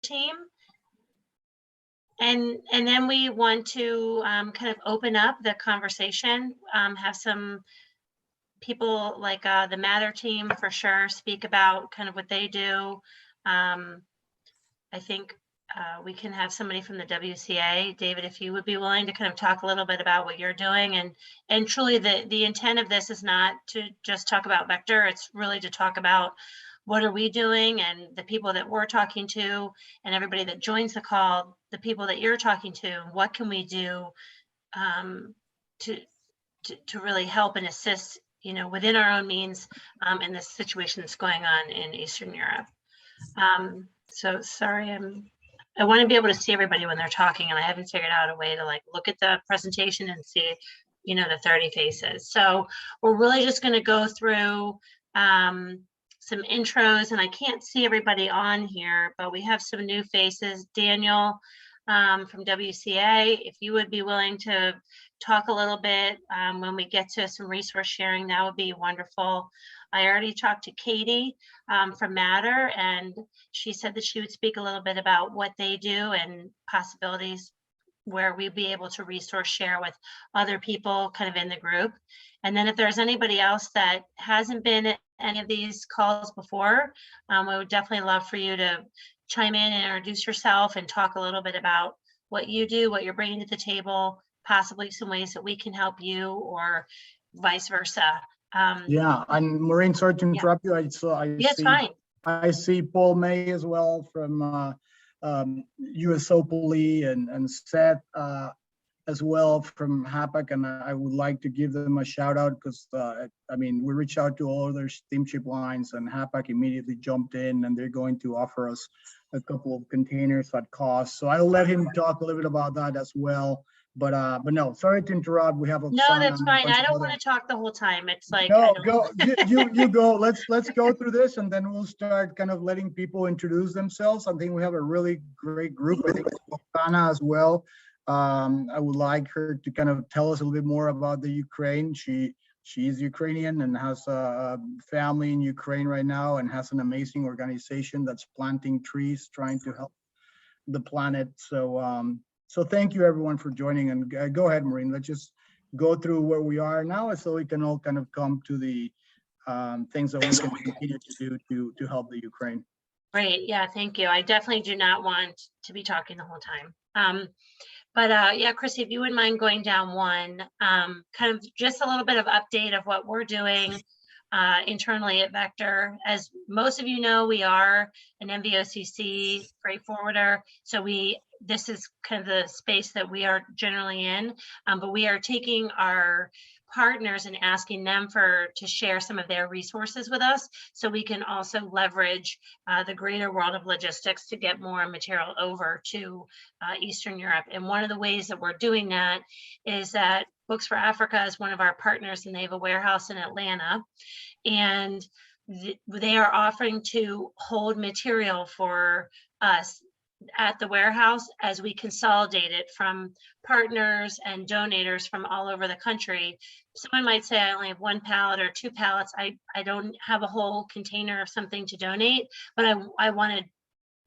team. And then we want to kind of open up the conversation, have some people like the Matter team for sure speak about kind of what they do. I think we can have somebody from the WCA, David, if you would be willing to kind of talk a little bit about what you're doing. And truly the intent of this is not to just talk about Vector, it's really to talk about what are we doing, and the people that we're talking to, and everybody that joins the call, the people that you're talking to, what can we do to really help and assist, you know, within our own means in this situation that's going on in Eastern Europe. So sorry, I want to be able to see everybody when they're talking, and I haven't figured out a way to like look at the presentation and see, you know, the 30 faces. So we're really just going to go through some intros, and I can't see everybody on here, but we have some new faces. Daniel from WCA, if you would be willing to talk a little bit when we get to some resource sharing, that would be wonderful. I already talked to Katie from Matter, and she said that she would speak a little bit about what they do and possibilities where we'd be able to resource share with other people kind of in the group. And then if there's anybody else that hasn't been at any of these calls before, we would definitely love for you to chime in and introduce yourself and talk a little bit about what you do, what you're bringing to the table, possibly some ways that we can help you or vice versa. Yeah, and Maureen, sorry to interrupt you. I see Paul May as well from USOPOLY and Seth as well from HAPAC, and I would like to give them a shout out because I mean, we reached out to all their steamship lines, and HAPAC immediately jumped in, and they're going to offer us a couple of containers at cost. So I'll let him talk a little bit about that as well. But no, sorry to interrupt. We have no, that's fine. I don't want to talk the whole time. It's like no, go you go. Let's go through this, and then we'll start kind of letting people introduce themselves. I think we have a really great group. I think Oksana as well. I would like her to kind of tell us a little bit more about the Ukraine. She's Ukrainian and has a family in Ukraine right now, and has an amazing organization that's planting trees, trying to help the planet. So thank you everyone for joining, and go ahead, Maureen. Let's just go through where we are now, so we can all kind of come to the things that we can continue to do to help the Ukraine. Great, yeah, thank you. I definitely do not want to be talking the whole time. But yeah, Chrissy, if you wouldn't mind going down one, kind of just a little bit of update of what we're doing internally at Vector. As most of you know, we are an MVOCC freight forwarder. So this is kind of the space that we are generally in, but we are taking our partners and asking them to share some of their resources with us, so we can also leverage the greater world of logistics to get more material over to Eastern Europe. And one of the ways that we're doing that is that Books for Africa is one of our partners, and they have a warehouse in Atlanta, and they are offering to hold material for us at the warehouse as we consolidate it from partners and donators from all over the country. Someone might say, I only have 1 pallet or 2 pallets. I don't have a whole container of something to donate, but I want to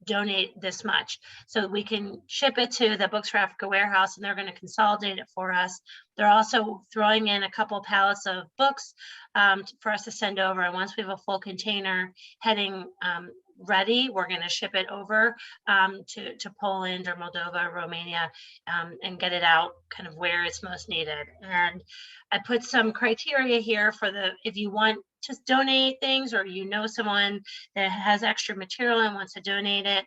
donate this much. So we can ship it to the Books for Africa warehouse, and they're going to consolidate it for us. They're also throwing in a couple of pallets of books for us to send over. And once we have a full container heading ready, we're going to ship it over to Poland or Moldova or Romania and get it out kind of where it's most needed. And I put some criteria here for if you want to donate things, or you know someone that has extra material and wants to donate it,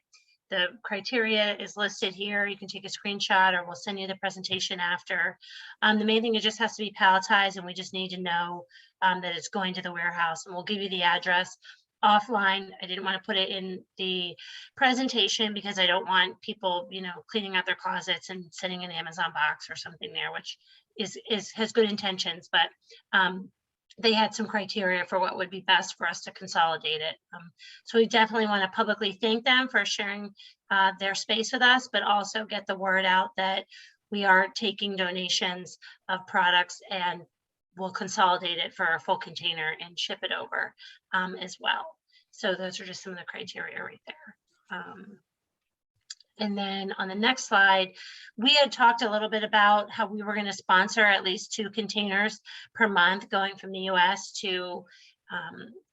the criteria is listed here. You can take a screenshot, or we'll send you the presentation after. The main thing, it just has to be palletized, and we just need to know that it's going to the warehouse, and we'll give you the address offline. I didn't want to put it in the presentation because I don't want people, you know, cleaning out their closets and sending an Amazon box or something there, which has good intentions, but they had some criteria for what would be best for us to consolidate it. So we definitely want to publicly thank them for sharing their space with us, but also get the word out that we are taking donations of products, and we'll consolidate it for a full container and ship it over as well. So those are just some of the criteria right there. And then on the next slide, we had talked a little bit about how we were going to sponsor at least 2 containers per month going from the US to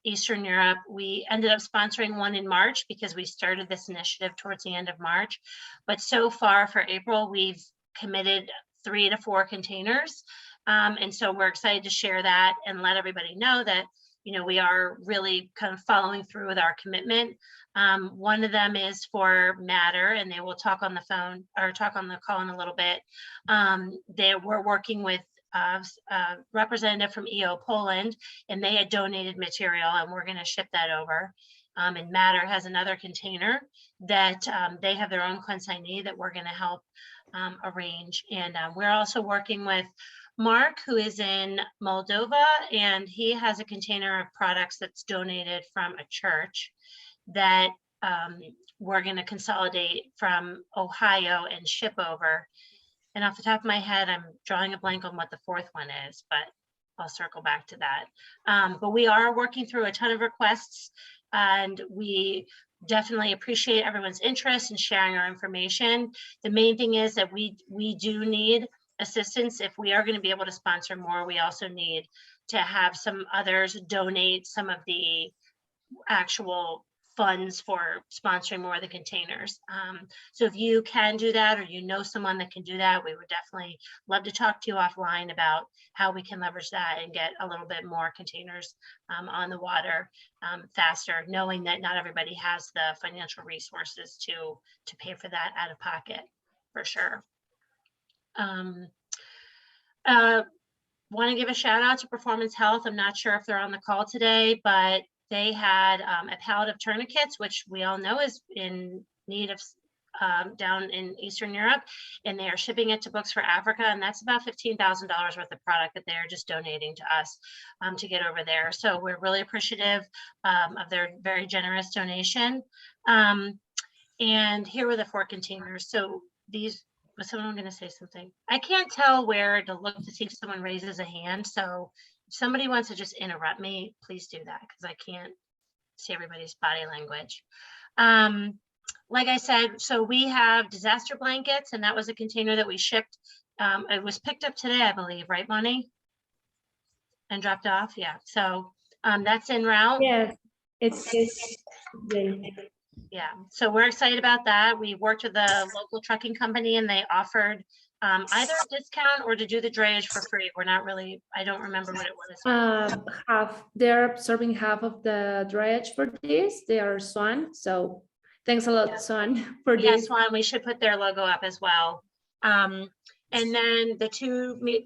Eastern Europe. We ended up sponsoring one in March because we started this initiative towards the end of March. But so far for April, we've committed 3 to 4 containers. And so we're excited to share that and let everybody know that, you know, we are really kind of following through with our commitment. One of them is for Matter, and they will talk on the phone or talk on the call in a little bit. They were working with a representative from EO Poland, and they had donated material, and we're going to ship that over. And Matter has another container that they have their own consignee that we're going to help arrange. And we're also working with Mark, who is in Moldova, and he has a container of products that's donated from a church that we're going to consolidate from Ohio and ship over. And off the top of my head, I'm drawing a blank on what the 4th one is, but I'll circle back to that. But we are working through a ton of requests, and we definitely appreciate everyone's interest in sharing our information. The main thing is that we do need assistance. If we are going to be able to sponsor more, we also need to have some others donate some of the actual funds for sponsoring more of the containers. So if you can do that, or you know someone that can do that, we would definitely love to talk to you offline about how we can leverage that and get a little bit more containers on the water faster, knowing that not everybody has the financial resources to pay for that out of pocket, for sure. Want to give a shout out to Performance Health. I'm not sure if they're on the call today, but they had a pallet of tourniquets, which we all know is in need of down in Eastern Europe, and they are shipping it to Books for Africa, and that's about $15,000 worth of product that they're just donating to us to get over there. So we're really appreciative of their very generous donation. And here were the 4 containers. So these, was someone going to say something? I can't tell where to look to see if someone raises a hand. So if somebody wants to just interrupt me, please do that, because I can't see everybody's body language. Like I said, so we have disaster blankets, and that was a container that we shipped. It was picked up today, I believe, right, Bonnie? And dropped off, yeah. So that's en route. Yes, it's yeah, so we're excited about that. We worked with a local trucking company, and they offered either a discount or to do the drayage for free. We're not really, I don't remember what it was. They're absorbing half of the drayage for this. They are Swan, so thanks a lot, Swan, for this. Yes, Swan, we should put their logo up as well. And then the 2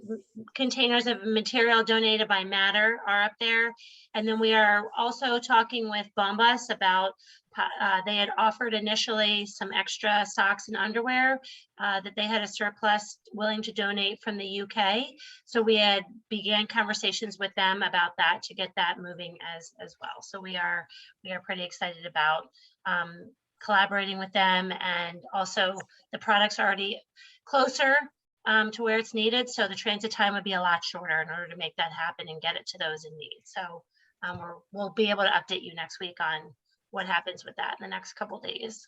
containers of material donated by Matter are up there. And then we are also talking with Bombas about, they had offered initially some extra socks and underwear that they had a surplus willing to donate from the UK. So we had began conversations with them about that to get that moving as well. So we are pretty excited about collaborating with them, and also the product's already closer to where it's needed. So the transit time would be a lot shorter in order to make that happen and get it to those in need. So we'll be able to update you next week on what happens with that in the next couple days.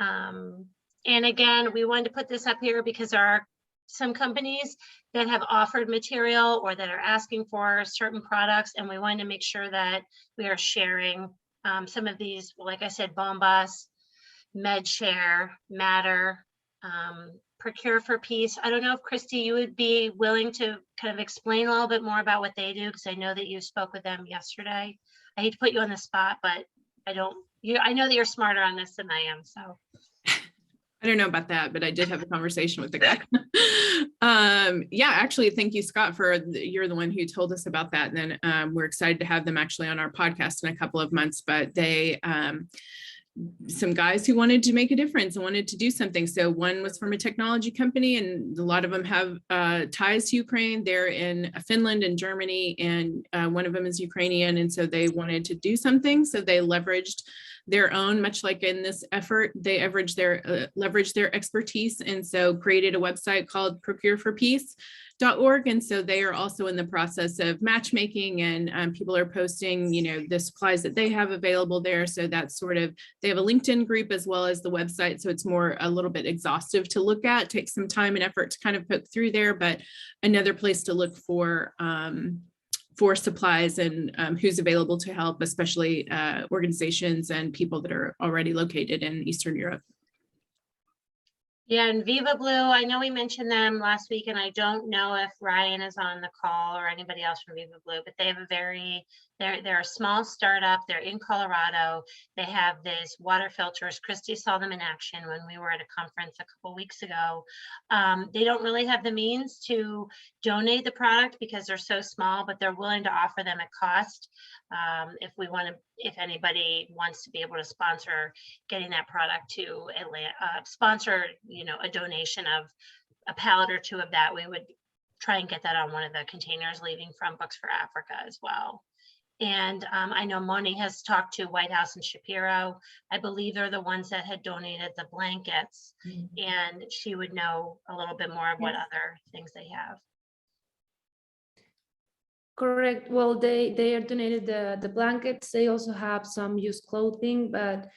And again, we wanted to put this up here because there are some companies that have offered material or that are asking for certain products, and we wanted to make sure that we are sharing some of these, like I said, Bombas, MedShare, Matter, Procure for Peace. I don't know if Christy, you would be willing to kind of explain a little bit more about what they do, because I know that you spoke with them yesterday. I hate to put you on the spot, but I know that you're smarter on this than I am. So I don't know about that, but I did have a conversation with the guy. Yeah, actually, thank you, Scott, you're the one who told us about that. And then we're excited to have them actually on our podcast in a couple of months, but they, some guys who wanted to make a difference and wanted to do something. So one was from a technology company, and a lot of them have ties to Ukraine. They're in Finland and Germany, and one of them is Ukrainian. And so they wanted to do something. So they leveraged their own, much like in this effort, they leverage their expertise, and so created a website called procureforpeace.org. And so they are also in the process of matchmaking, and people are posting, the supplies that they have available there. So that's they have a LinkedIn group as well as the website. So it's a little bit exhaustive to look at, takes some time and effort to kind of poke through there, but another place to look for supplies and who's available to help, especially organizations and people that are already located in Eastern Europe. Yeah, and Viva Blue, I know we mentioned them last week, and I don't know if Ryan is on the call or anybody else from Viva Blue, but they have they're a small startup. They're in Colorado. They have these water filters. Christy saw them in action when we were at a conference a couple weeks ago. They don't really have the means to donate the product because they're so small, but they're willing to offer them at cost. If anybody wants to be able to sponsor getting that product to Atlanta, sponsor, a donation of a pallet or two of that, we would try and get that on one of the containers leaving from Books for Africa as well. And I know Moni has talked to White House and Shapiro. I believe they're the ones that had donated the blankets, and she would know a little bit more of what other things they have. Correct. Well, they are donated the blankets. They also have some used clothing, but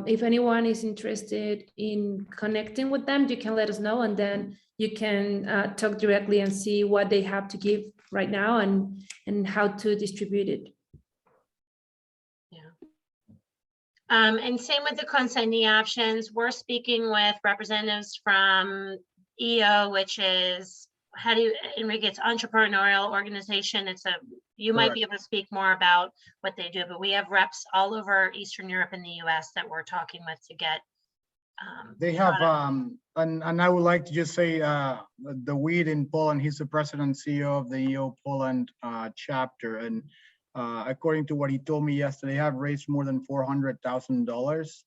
if anyone is interested in connecting with them, you can let us know, and then you can talk directly and see what they have to give right now and how to distribute it. Yeah. And same with the consignee options. We're speaking with representatives from EO, which is, Enrique, it's entrepreneurial organization. You might be able to speak more about what they do, but we have reps all over Eastern Europe and the US that we're talking with to get. They have, and I would like to just say, the weed in Poland, he's the president and CEO of the EO Poland chapter. And according to what he told me yesterday, they have raised more than $400,000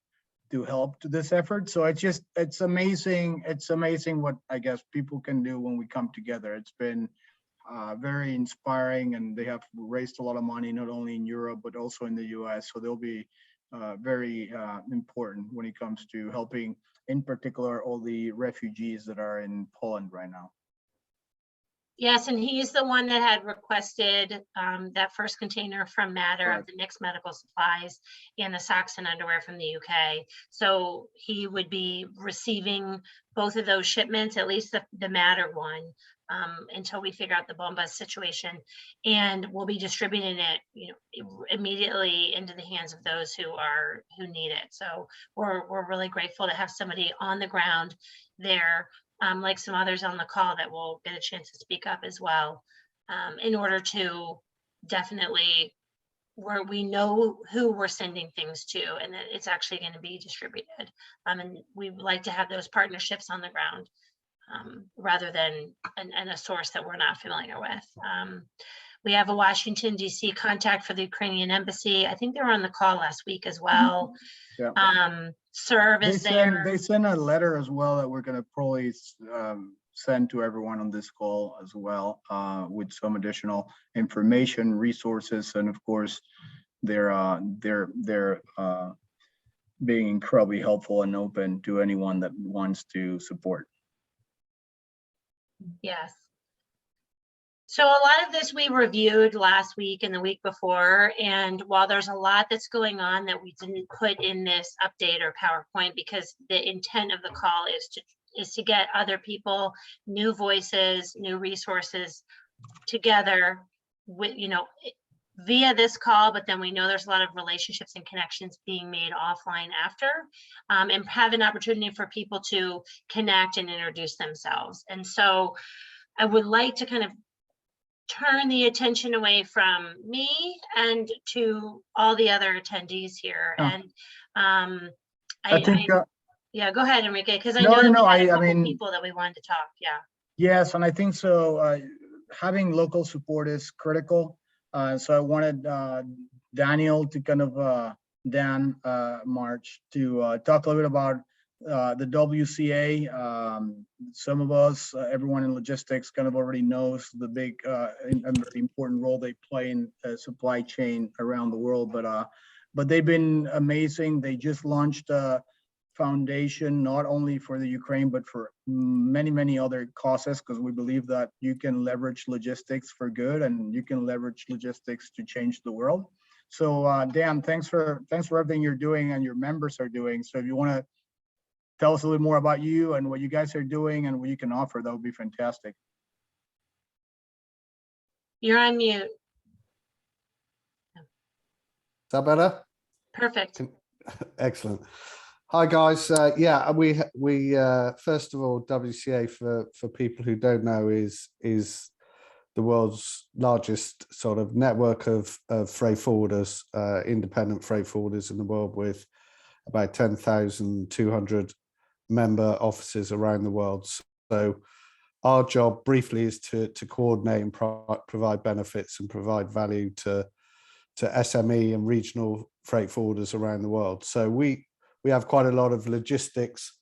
to help to this effort. So it's amazing. It's amazing what I guess people can do when we come together. It's been very inspiring, and they have raised a lot of money, not only in Europe, but also in the US. So they'll be very important when it comes to helping, in particular, all the refugees that are in Poland right now. Yes, and he's the one that had requested that first container from Matter of the Nix medical supplies and the socks and underwear from the UK. So he would be receiving both of those shipments, at least the Matter one, until we figure out the Bomba situation, and we'll be distributing it, immediately into the hands of those who need it. So we're really grateful to have somebody on the ground there. Like some others on the call that will get a chance to speak up as well, in order to definitely where we know who we're sending things to and that it's actually going to be distributed. And we would like to have those partnerships on the ground rather than a source that we're not familiar with. We have a Washington, D.C. contact for the Ukrainian embassy. I think they were on the call last week as well. Yeah. Serve is there. They sent a letter as well that we're going to probably send to everyone on this call as well, with some additional information, resources, and of course, they're being incredibly helpful and open to anyone that wants to support. Yes. So a lot of this we reviewed last week and the week before, and while there's a lot that's going on that we didn't put in this update or PowerPoint, because the intent of the call is to get other people, new voices, new resources together with, via this call, but then we know there's a lot of relationships and connections being made offline after, and have an opportunity for people to connect and introduce themselves. And so I would like to kind of turn the attention away from me and to all the other attendees here. And I think yeah, go ahead, Enrique, because I know that we had a couple people that we wanted to talk. Yeah. Yes, and I think so. Having local support is critical. So I wanted Daniel to kind of Dan March to talk a little bit about the WCA. Some of us, everyone in logistics kind of already knows the big and very important role they play in supply chain around the world. But but they've been amazing. They just launched a foundation, not only for the Ukraine, but for many, many other causes, because we believe that you can leverage logistics for good and you can leverage logistics to change the world. So Dan, thanks for everything you're doing and your members are doing. So if you want to tell us a little more about you and what you guys are doing and what you can offer, that would be fantastic. You're on mute. Is that better? Perfect. Excellent. Hi guys. Yeah, we first of all, WCA for people who don't know is the world's largest sort of network of freight forwarders, independent freight forwarders in the world, with about 10,200 member offices around the world. So our job briefly is to coordinate and provide benefits and provide value to SME and regional freight forwarders around the world. So we have quite a lot of logistics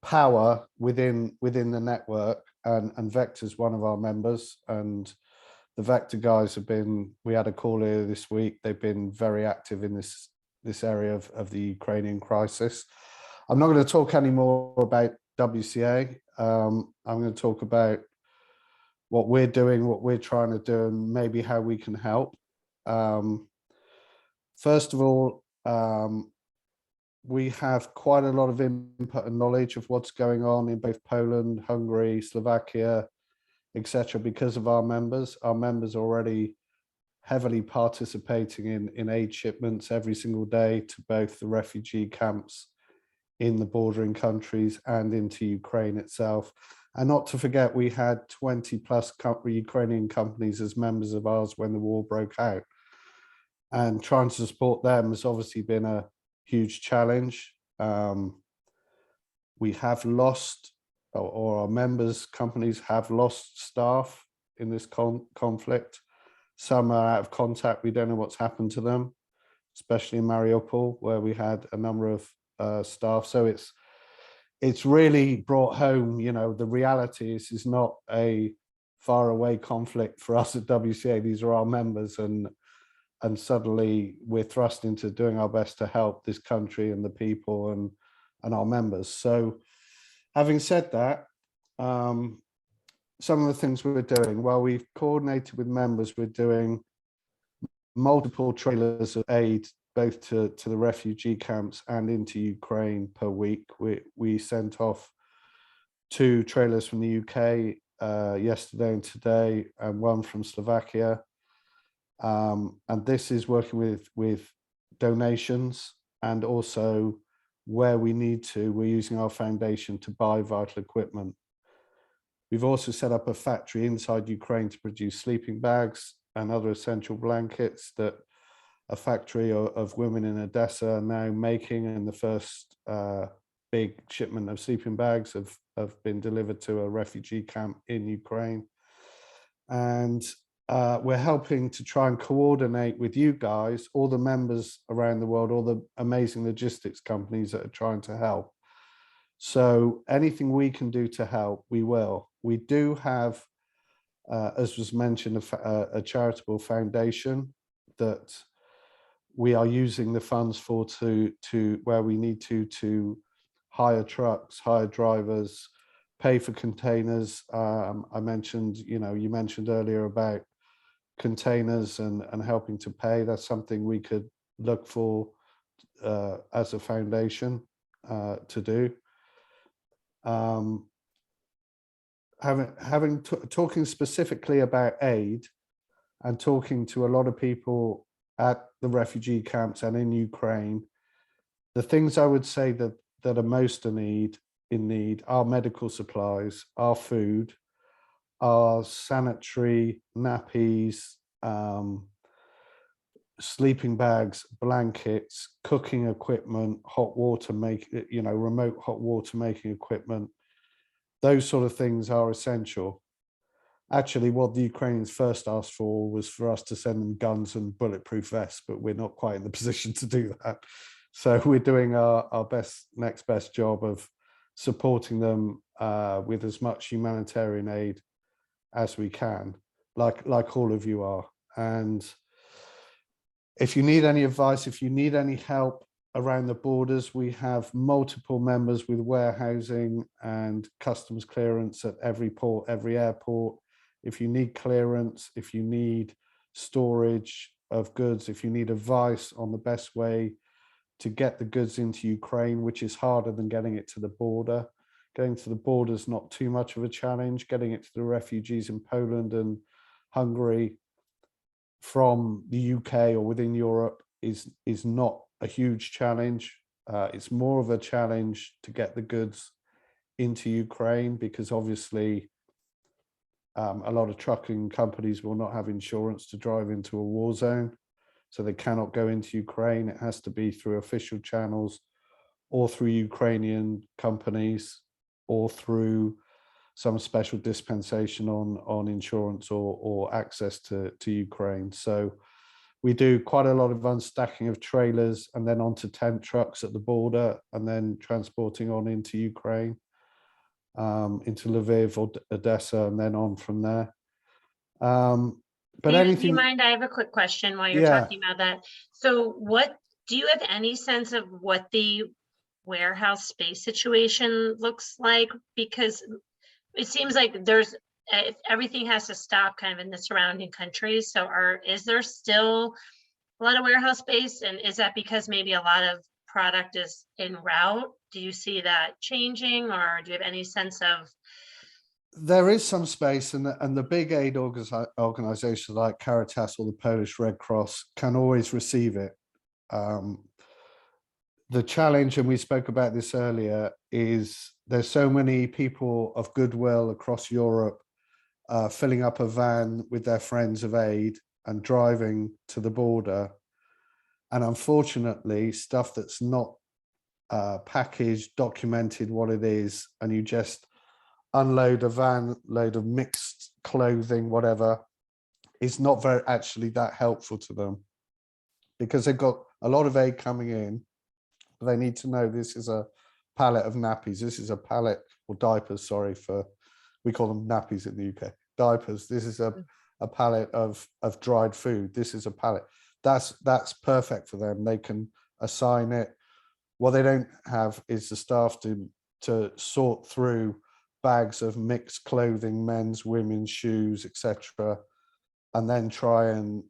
power within the network, and Vector's one of our members, and the Vector guys we had a call earlier this week. They've been very active in this area of the Ukrainian crisis. I'm not going to talk any more about WCA. I'm going to talk about what we're doing, what we're trying to do, and maybe how we can help. First of all, we have quite a lot of input and knowledge of what's going on in both Poland, Hungary, Slovakia, etc. because of our members. Our members are already heavily participating in aid shipments every single day to both the refugee camps in the bordering countries and into Ukraine itself. And not to forget, we had 20 plus Ukrainian companies as members of ours when the war broke out. And trying to support them has obviously been a huge challenge. We have lost, or our members' companies have lost staff in this conflict. Some are out of contact. We don't know what's happened to them, especially in Mariupol, where we had a number of staff. So it's really brought home, you know, the reality is not a faraway conflict for us at WCA. These are our members, and suddenly we're thrust into doing our best to help this country and the people and our members. So having said that, some of the things we're doing, well, we've coordinated with members. We're doing multiple trailers of aid, both to the refugee camps and into Ukraine per week. We sent off 2 trailers from the UK yesterday and today, and 1 from Slovakia. And this is working with donations, and also where we need to, we're using our foundation to buy vital equipment. We've also set up a factory inside Ukraine to produce sleeping bags and other essential blankets that a factory of women in Odessa are now making, and the first big shipment of sleeping bags have been delivered to a refugee camp in Ukraine. And we're helping to try and coordinate with you guys, all the members around the world, all the amazing logistics companies that are trying to help. So anything we can do to help, we will. We do have, as was mentioned, a charitable foundation that we are using the funds for to where we need to hire trucks, hire drivers, pay for containers. I mentioned, you mentioned earlier about containers and helping to pay. That's something we could look for as a foundation to do. Talking specifically about aid and talking to a lot of people at the refugee camps and in Ukraine, the things I would say that are most in need are medical supplies, are food, are sanitary nappies, sleeping bags, blankets, cooking equipment, hot water remote hot water making equipment. Those sort of things are essential. Actually, what the Ukrainians first asked for was for us to send them guns and bulletproof vests, but we're not quite in the position to do that. So we're doing our next best job of supporting them with as much humanitarian aid as we can, like all of you are. And if you need any advice, if you need any help around the borders, we have multiple members with warehousing and customs clearance at every port, every airport. If you need clearance, if you need storage of goods, if you need advice on the best way to get the goods into Ukraine, which is harder than getting it to the border. Going to the border is not too much of a challenge. Getting it to the refugees in Poland and Hungary from the UK or within Europe is not a huge challenge. It's more of a challenge to get the goods into Ukraine, because obviously a lot of trucking companies will not have insurance to drive into a war zone, so they cannot go into Ukraine. It has to be through official channels or through Ukrainian companies or through some special dispensation on insurance or access to Ukraine. So we do quite a lot of unstacking of trailers and then onto tent trucks at the border and then transporting on into Ukraine, into Lviv or Odessa, and then on from there. But David, do anything, you mind? I have a quick question while you're Yeah. talking about that. So what, do you have any sense of what the warehouse space situation looks like? Because it seems like there's, everything has to stop kind of in the surrounding countries. So is there still a lot of warehouse space? And is that because maybe a lot of product is en route? Do you see that changing, or do you have any sense of? there is some space, and the big aid organizations like Caritas or the Polish Red Cross can always receive it. The challenge, and we spoke about this earlier, is there's so many people of goodwill across Europe filling up a van with their friends of aid and driving to the border. And unfortunately, stuff that's not packaged, documented what it is, and you just unload a van load of mixed clothing, whatever, is not very actually that helpful to them, because they've got a lot of aid coming in. But they need to know this is a pallet of nappies. This is a pallet, or diapers, sorry, we call them nappies in the UK. Diapers. This is a pallet of dried food. This is a pallet. That's perfect for them. They can assign it. What they don't have is the staff to sort through bags of mixed clothing, men's, women's, shoes, etc., and then try and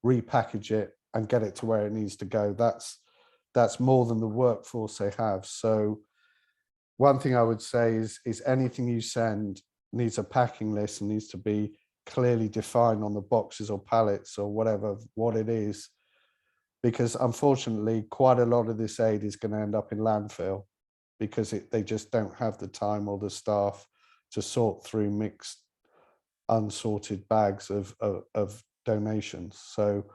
repackage it and get it to where it needs to go. That's more than the workforce they have. So one thing I would say is anything you send needs a packing list and needs to be clearly defined on the boxes or pallets or whatever, what it is, because unfortunately quite a lot of this aid is going to end up in landfill, because they just don't have the time or the staff to sort through mixed, unsorted bags of donations. So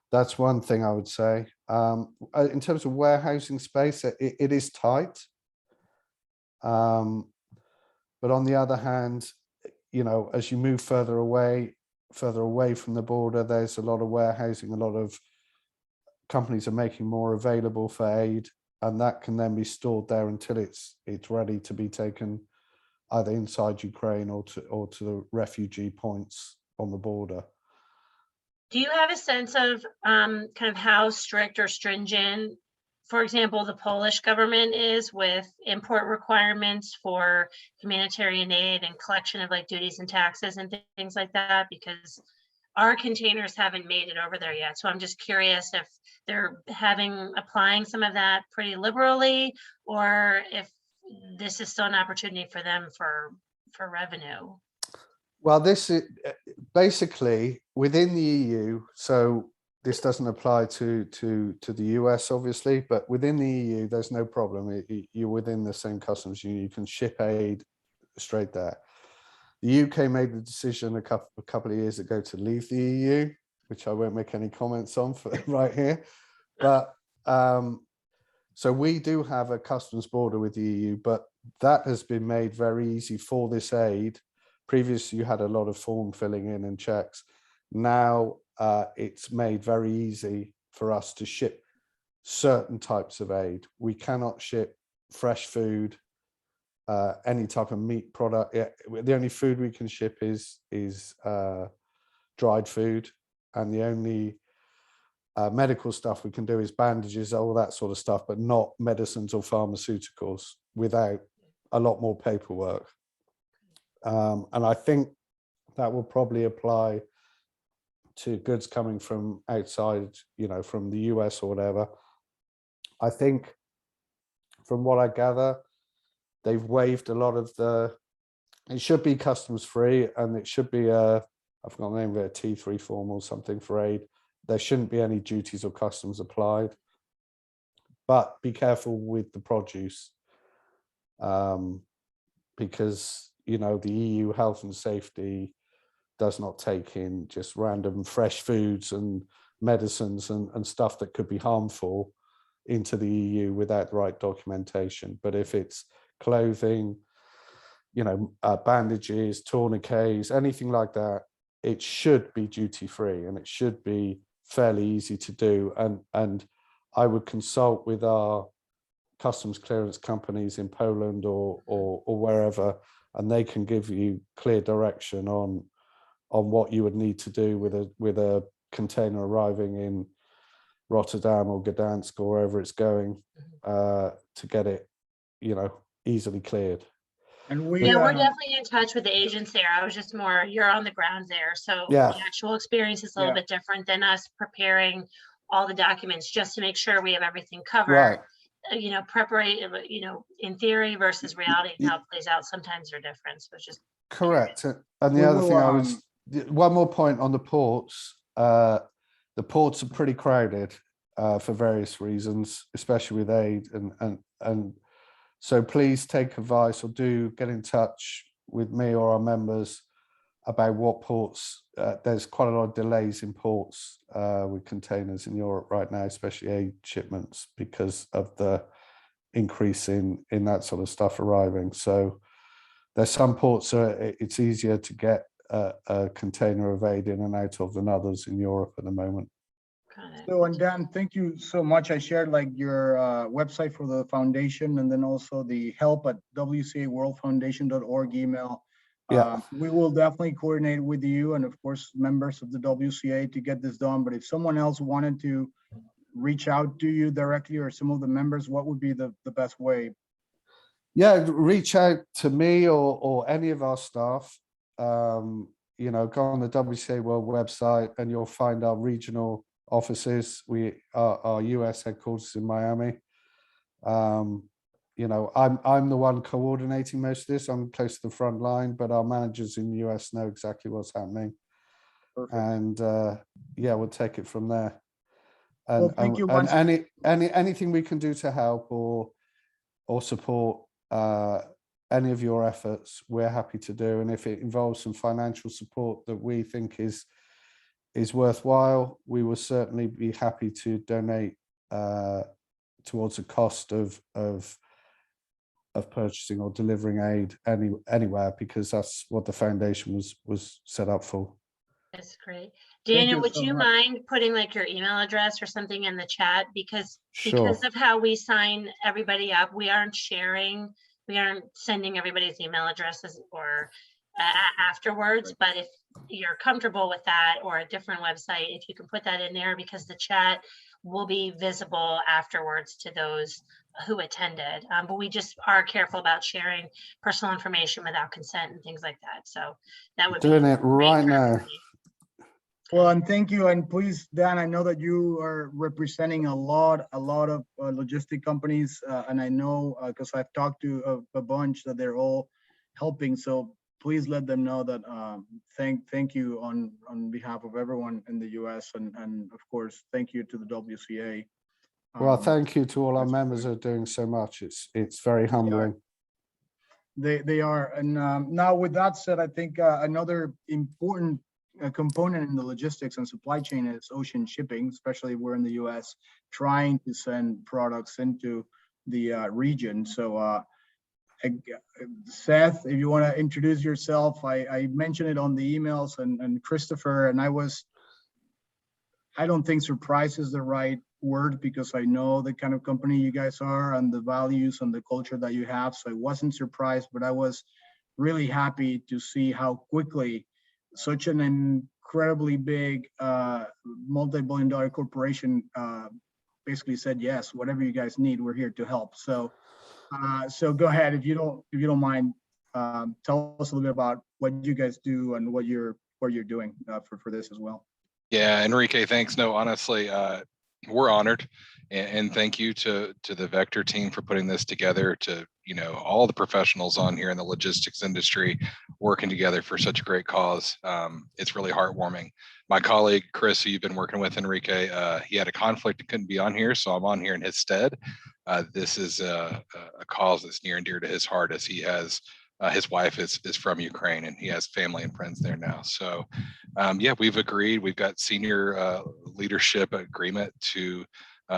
that's one thing I would say. In terms of warehousing space, it is tight. But on the other hand, you know, as you move further away from the border, there's a lot of warehousing, a lot of companies are making more available for aid, and that can then be stored there until it's ready to be taken either inside Ukraine or to the refugee points on the border. Do you have a sense of kind of how strict or stringent, for example, the Polish government is with import requirements for humanitarian aid and collection of like duties and taxes and things like that? Because our containers haven't made it over there yet. So I'm just curious if they're applying some of that pretty liberally, or if this is still an opportunity for them for revenue. Well, this is basically within the EU. So this doesn't apply to the US, obviously, but within the EU, there's no problem. You're within the same customs union. You can ship aid straight there. The UK made the decision a couple of years ago to leave the EU, which I won't make any comments on for right here. But so we do have a customs border with the EU, but that has been made very easy for this aid. Previously, you had a lot of form filling in and checks. Now it's made very easy for us to ship certain types of aid. We cannot ship fresh food, any type of meat product. The only food we can ship is dried food, and the only medical stuff we can do is bandages, all that sort of stuff, but not medicines or pharmaceuticals without a lot more paperwork. And I think that will probably apply to goods coming from outside, you know, from the US or whatever. I think from what I gather, they've waived a lot of it should be customs free, and it should be I've forgotten the name of it, a T3 form or something for aid. There shouldn't be any duties or customs applied, but be careful with the produce, because, you know, the EU health and safety does not take in just random fresh foods and medicines and stuff that could be harmful into the EU without the right documentation. But if it's clothing, you know, bandages, tourniquets, anything like that, it should be duty free, and it should be fairly easy to do. And I would consult with our customs clearance companies in Poland or wherever, and they can give you clear direction on what you would need to do with a container arriving in Rotterdam or Gdansk or wherever it's going, to get it, you know, easily cleared. And we, Yeah, we're definitely in touch with the agents there. I was just more, you're on the ground there. So Yeah. the actual experience is a little Yeah. bit different than us preparing all the documents just to make sure we have everything covered. Right. You know, preparation, you know, in theory versus reality, and how it plays out sometimes are different. So it's just Correct. And We the other will, thing I was, one more point on the ports. The ports are pretty crowded for various reasons, especially with aid, and so please take advice or do get in touch with me or our members about what ports. There's quite a lot of delays in ports with containers in Europe right now, especially aid shipments, because of the increase in that sort of stuff arriving. So there's some ports it's easier to get a container of aid in and out of than others in Europe at the moment. kind of. So, and Dan, thank you so much. I shared like your website for the foundation, and then also the help at wcaworldfoundation.org email. Yeah. We will definitely coordinate with you and of course, members of the WCA to get this done. But if someone else wanted to reach out to you directly or some of the members, what would be the best way? Yeah, reach out to me or any of our staff. You know, go on the WCA World website and you'll find our regional offices. Our US headquarters in Miami. You know, I'm the one coordinating most of this. I'm close to the front line, but our managers in the US know exactly what's happening. Perfect. And yeah, we'll take it from there. And, Well, thank you and once- anything we can do to help or support any of your efforts, we're happy to do. And if it involves some financial support that we think is worthwhile, we will certainly be happy to donate towards the cost of purchasing or delivering aid anywhere, because that's what the foundation was set up for. That's great. Thank Daniel, you would so you much. mind putting like your email address or something in the chat? Because Sure. of how we sign everybody up, we aren't sending everybody's email addresses or afterwards. But if you're comfortable with that, or a different website, if you can put that in there, because the chat will be visible afterwards to those who attended. But we just are careful about sharing personal information without consent and things like that. So that would Doing be it great right for now. everybody. Well, and thank you. And please, Dan, I know that you are representing a lot of logistic companies. And I know, because I've talked to a bunch, that they're all helping. So please let them know that thank you on behalf of everyone in the US. And of course, thank you to the WCA. Well, thank you to all our that's members who are doing so much. It's very humbling. They are. And now with that said, I think another important component in the logistics and supply chain is ocean shipping, especially we're in the US trying to send products into the region. So Seth, if you want to introduce yourself, I mentioned it on the emails, and Christopher, and I don't think surprise is the right word, because I know the kind of company you guys are and the values and the culture that you have. So I wasn't surprised, but I was really happy to see how quickly such an incredibly big multi-billion-dollar corporation basically said, yes, whatever you guys need, we're here to help. So so go ahead, if you don't mind, tell us a little bit about what you guys do and what you're doing for this as well. Yeah, Enrique, thanks. No, honestly, we're honored, and thank you to the Vector team for putting this together, to, you know, all the professionals on here in the logistics industry working together for such a great cause. It's really heartwarming. My colleague, Chris, who you've been working with, Enrique, he had a conflict and couldn't be on here, so I'm on here in his stead. This is a cause that's near and dear to his heart, as he has his wife is from Ukraine, and he has family and friends there now. So yeah, we've agreed. We've got senior leadership agreement to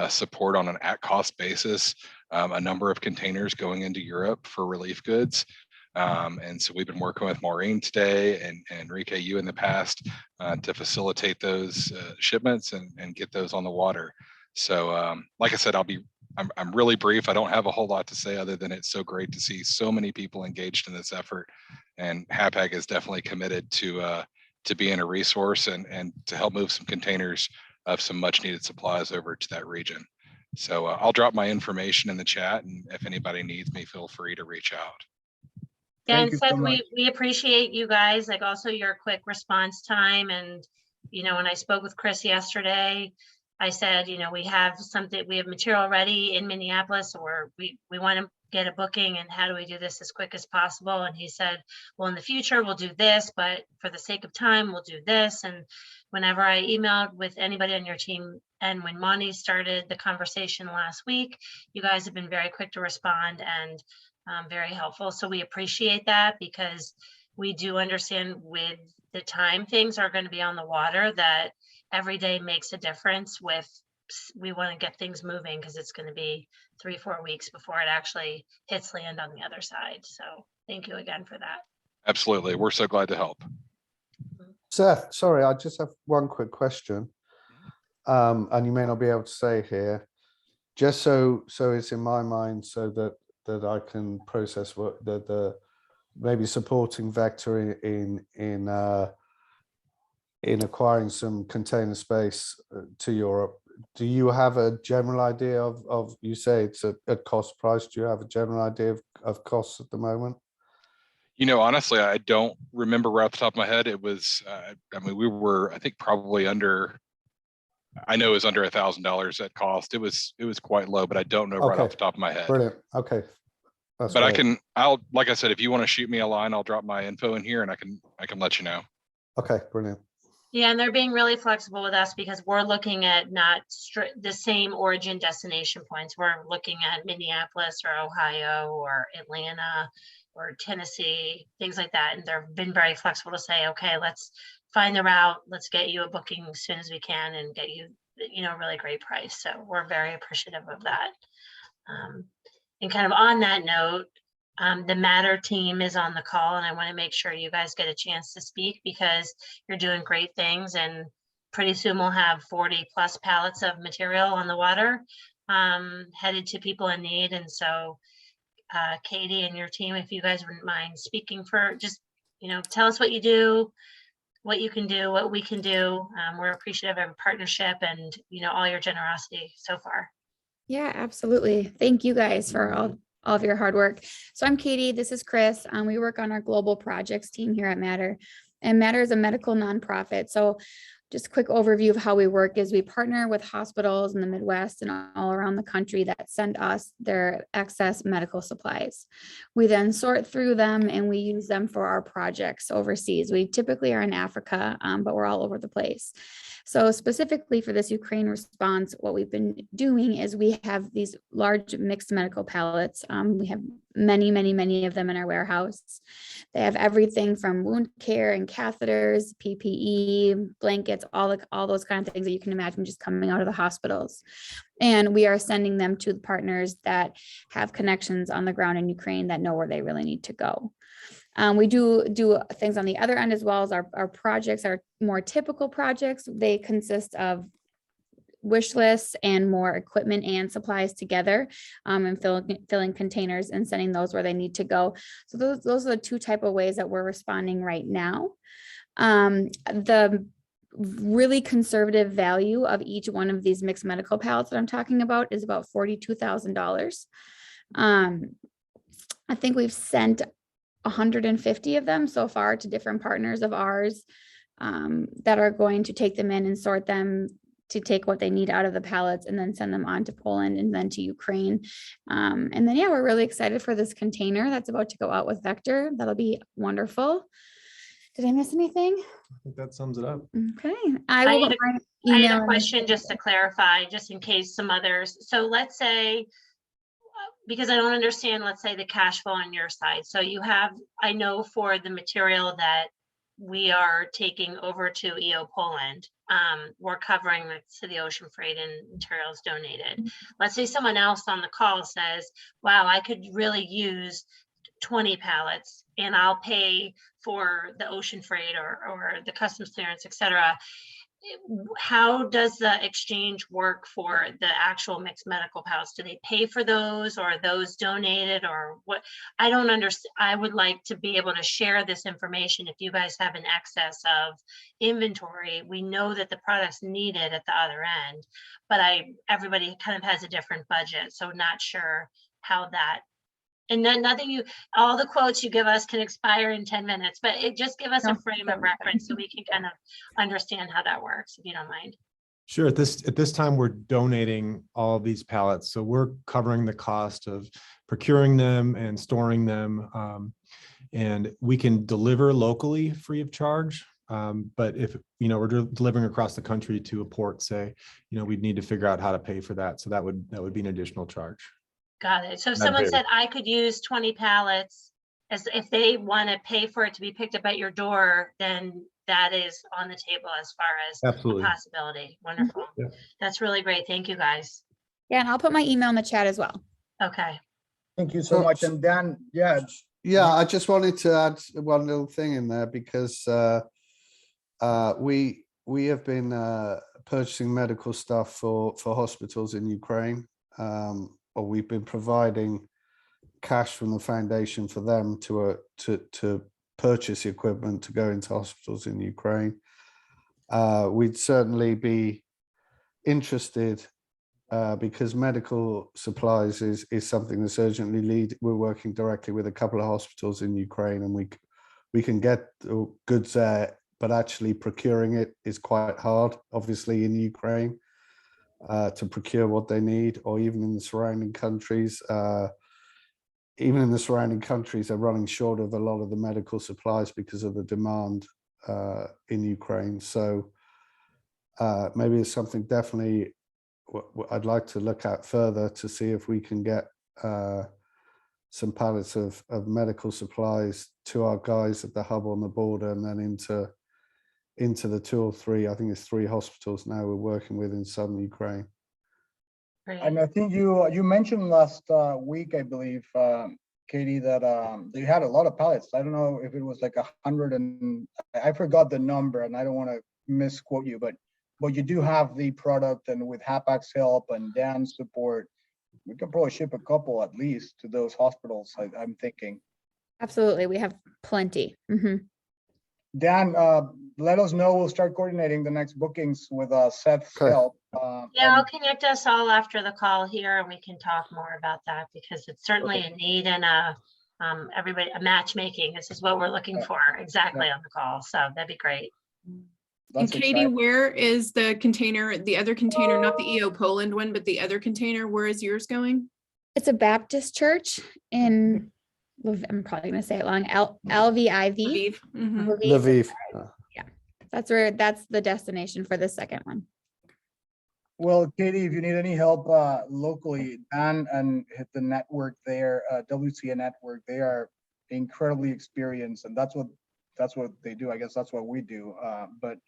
support on an at-cost basis a number of containers going into Europe for relief goods. And so we've been working with Maureen today and Enrique, you in the past, to facilitate those shipments and get those on the water. So like I said, I'm really brief. I don't have a whole lot to say other than it's so great to see so many people engaged in this effort. And HAPAG is definitely committed to being a resource and to help move some containers of some much needed supplies over to that region. So I'll drop my information in the chat, and if anybody needs me, feel free to reach out. Yeah, Thank and you Seth, so much. we appreciate you guys, like also your quick response time. And, you know, when I spoke with Chris yesterday, I said, you know, we have material ready in Minneapolis, or we want to get a booking, and how do we do this as quick as possible? And he said, well, in the future, we'll do this, but for the sake of time, we'll do this. And whenever I emailed with anybody on your team, and when Monty started the conversation last week, you guys have been very quick to respond and very helpful. So we appreciate that, because we do understand with the time things are going to be on the water, that every day makes a difference. We want to get things moving, because it's going to be 3-4 weeks before it actually hits land on the other side. So thank you again for that. Absolutely. We're so glad to help. Seth, sorry, I just have one quick question. And you may not be able to say here, just so it's in my mind, so that I can process what the maybe supporting Vector in acquiring some container space to Europe. Do you have a general idea of you say it's a cost price? Do you have a general idea of costs at the moment? You know, honestly, I don't remember right off the top of my head. It was, I mean, we were, I think, probably under, I know it was under $1,000 at cost. It was quite low, but I don't know right off the top of my head. Brilliant. Okay. That's but great. Like I said, if you want to shoot me a line, I'll drop my info in here, and I can let you know. Okay, brilliant. Yeah, and they're being really flexible with us, because we're looking at not the same origin destination points. We're looking at Minneapolis or Ohio or Atlanta or Tennessee, things like that. And they've been very flexible to say, okay, let's find the route. Let's get you a booking as soon as we can and get you, you know, a really great price. So we're very appreciative of that. And kind of on that note, the Matter team is on the call, and I want to make sure you guys get a chance to speak, because you're doing great things, and pretty soon we'll have 40+ pallets of material on the water headed to people in need. And so Katie and your team, if you guys wouldn't mind speaking for just, you know, tell us what you do, what you can do, what we can do. We're appreciative of a partnership and, you know, all your generosity so far. Yeah, absolutely. Thank you guys for all of your hard work. So I'm Katie, this is Chris. We work on our global projects team here at Matter, and Matter is a medical nonprofit. So just a quick overview of how we work is we partner with hospitals in the Midwest and all around the country that send us their excess medical supplies. We then sort through them and we use them for our projects overseas. We typically are in Africa, but we're all over the place. So specifically for this Ukraine response, what we've been doing is we have these large mixed medical pallets. We have many of them in our warehouse. They have everything from wound care and catheters, PPE, blankets, all those kind of things that you can imagine just coming out of the hospitals. And we are sending them to the partners that have connections on the ground in Ukraine that know where they really need to go. We do things on the other end as well as our projects, our more typical projects. They consist of wish lists and more equipment and supplies together, and filling containers and sending those where they need to go. So those are the two type of ways that we're responding right now. The really conservative value of each one of these mixed medical pallets that I'm talking about is about $42,000. I think we've sent 150 of them so far to different partners of ours that are going to take them in and sort them to take what they need out of the pallets and then send them on to Poland and then to Ukraine. And then, yeah, we're really excited for this container that's about to go out with Vector. That'll be wonderful. Did I miss anything? I think that sums it up. Okay. I will had put my I email had a in. question just to clarify, just in case some others. So let's say, because I don't understand, let's say the cash flow on your side. So you have, I know for the material that we are taking over to EO Poland, we're covering the ocean freight and materials donated. Let's say someone else on the call says, wow, I could really use 20 pallets and I'll pay for the ocean freight or the customs clearance, et cetera. How does the exchange work for the actual mixed medical pallets? Do they pay for those, or are those donated, or what? I don't understand. I would like to be able to share this information if you guys have an excess of inventory. We know that the product's needed at the other end, but everybody kind of has a different budget, so not sure how that. And then all the quotes you give us can expire in 10 minutes, but just give us a frame of reference so we can kind of understand how that works, if you don't mind. Sure. At this time, we're donating all of these pallets. So we're covering the cost of procuring them and storing them. And we can deliver locally free of charge. But if, we're delivering across the country to a port, say, we'd need to figure out how to pay for that. So that would be an additional charge. Got it. So if someone said I could use 20 pallets, as if they want to pay for it to be picked up at your door, then that is on the table as far as Absolutely. a possibility. Wonderful. Yeah. That's really great. Thank you, guys. Yeah, and I'll put my email in the chat as well. Okay. Thank you so much. And Dan, yeah, Yeah, I just wanted to add one little thing in there because we have been purchasing medical stuff for hospitals in Ukraine, or we've been providing cash from the foundation for them to purchase equipment to go into hospitals in Ukraine. We'd certainly be interested because medical supplies is something that's urgently needed. We're working directly with a couple of hospitals in Ukraine, and we can get goods there, but actually procuring it is quite hard, obviously, in Ukraine, to procure what they need, or even in the surrounding countries. Even in the surrounding countries, they're running short of a lot of the medical supplies because of the demand in Ukraine. So maybe it's something definitely I'd like to look at further to see if we can get some pallets of medical supplies to our guys at the hub on the border, and then into the 2 or 3, I think it's 3 hospitals now we're working with in southern Ukraine. Great. and I think you mentioned last week, I believe, Katie, that you had a lot of pallets. I don't know if it was like 100, and I forgot the number, and I don't want to misquote you, but you do have the product, and with HAPAC's help and Dan's support, we can probably ship a couple at least to those hospitals, I'm thinking. Absolutely. We have plenty. Dan, let us know. We'll start coordinating the next bookings with Seth's Okay. help. Yeah, I'll connect us all after the call here and we can talk more about that, because it's certainly a need and a matchmaking. This is what we're looking for exactly on the call. So that'd be great. And That's Katie, exciting. where is the container, the other container, not the EO Poland one, but the other container, where is yours going? It's a Baptist church in, I'm probably going to say it wrong, LVIV. Lviv. Mhm. Lviv. That's the destination for the second one. Well, Katie, if you need any help locally, Dan and hit the network there, WCA network, they are incredibly experienced, and that's what they do. I guess that's what we do. But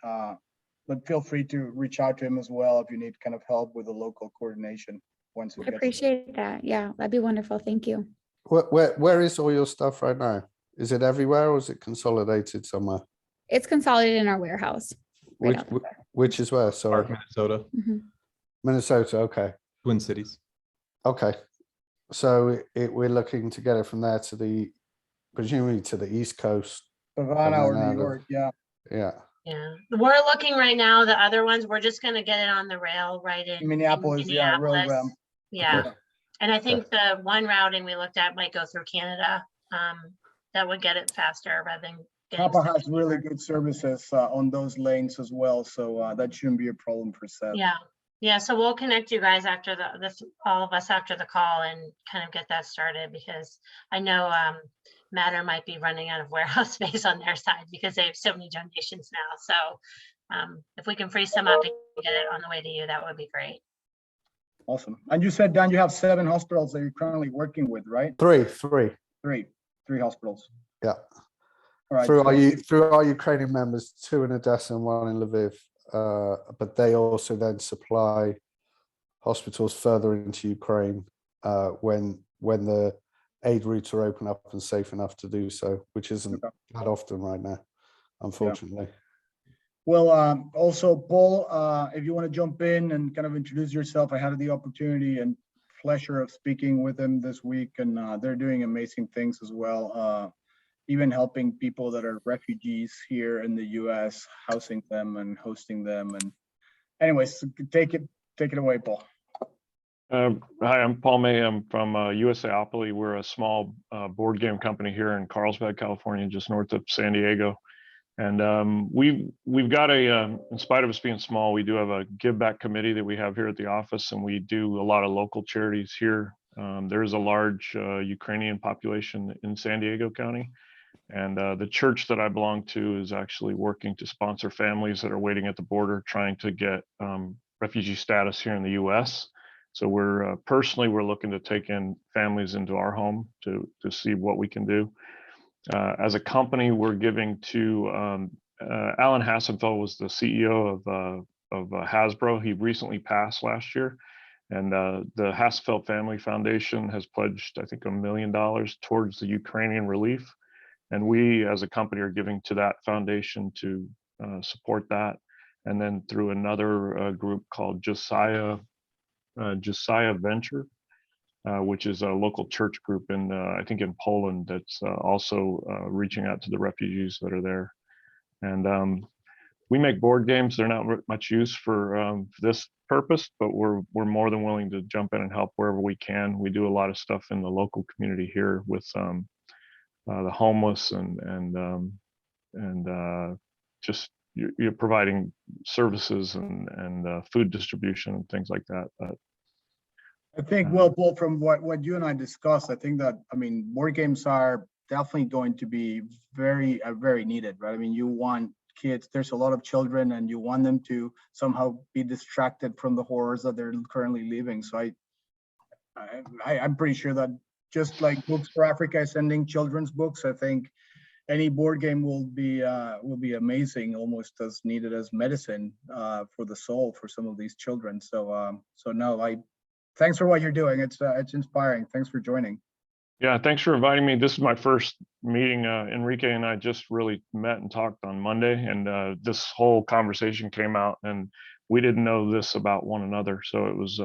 feel free to reach out to him as well if you need kind of help with the local coordination. Once I appreciate that. Yeah, that'd be wonderful. Thank you. Where is all your stuff right now? Is it everywhere, or is it consolidated somewhere? It's consolidated in our warehouse. Right out there. Which is where? Sorry, Park, Minnesota, Minnesota. Okay. Twin Cities. Okay. So we're looking to get it from there to presumably to the East Coast. Savannah or And then New out of- York, yeah. Yeah. Yeah, we're looking right now, the other ones, we're just gonna get it on the rail right in Minneapolis, yeah, rail Minneapolis. ramp. Yeah, Okay. and I think the one routing we looked at might go through Canada. That would get it faster rather than getting. Papa stuck has really here. good services on those lanes as well, so that shouldn't be a problem for Seth. Yeah, yeah, so we'll connect you guys after all of us after the call and kind of get that started, because I know Matter might be running out of warehouse space on their side because they have so many donations now. So if we can free some up and get it on the way to you, that would be great. Awesome. And you said, Dan, you have 7 hospitals that you're currently working with, right? Three. Three hospitals. Yeah. All right. Through our Ukrainian members, 2 in Odessa and 1 in Lviv. But they also then supply hospitals further into Ukraine when the aid routes are open up and safe enough to do so, which isn't that often right now, unfortunately. Well, also, Paul, if you want to jump in and kind of introduce yourself, I had the opportunity and pleasure of speaking with them this week, and they're doing amazing things as well, even helping people that are refugees here in the U.S., housing them and hosting them. And anyways, take it away, Paul. Hi, I'm Paul May. I'm from USAopoly. We're a small board game company here in Carlsbad, California, just north of San Diego. And we've got in spite of us being small, we do have a give back committee that we have here at the office, and we do a lot of local charities here. There is a large Ukrainian population in San Diego County. And the church that I belong to is actually working to sponsor families that are waiting at the border, trying to get refugee status here in the US. So we're looking to take in families into our home to see what we can do. As a company, we're giving to Alan Hassenfeld was the CEO of Hasbro. He recently passed last year, and the Hassenfeld Family Foundation has pledged, I think, $1 million towards the Ukrainian relief, and we, as a company, are giving to that foundation to support that. And then through another group called Josiah Venture, which is a local church group in, I think in Poland, that's also reaching out to the refugees that are there. And we make board games. They're not much use for this purpose, but we're more than willing to jump in and help wherever we can. We do a lot of stuff in the local community here with the homeless and just you're providing services and food distribution and things like that. I think, well, Paul, from what you and I discussed, I think that, I mean, board games are definitely going to be very needed, right? I mean, you want kids, there's a lot of children, and you want them to somehow be distracted from the horrors that they're currently living. So I'm pretty sure that just like Books for Africa is sending children's books, I think any board game will be amazing, almost as needed as medicine for the soul for some of these children. So thanks for what you're doing. It's inspiring. Thanks for joining. Yeah, thanks for inviting me. This is my first meeting. Enrique and I just really met and talked on Monday, and this whole conversation came out, and we didn't know this about one another. So it was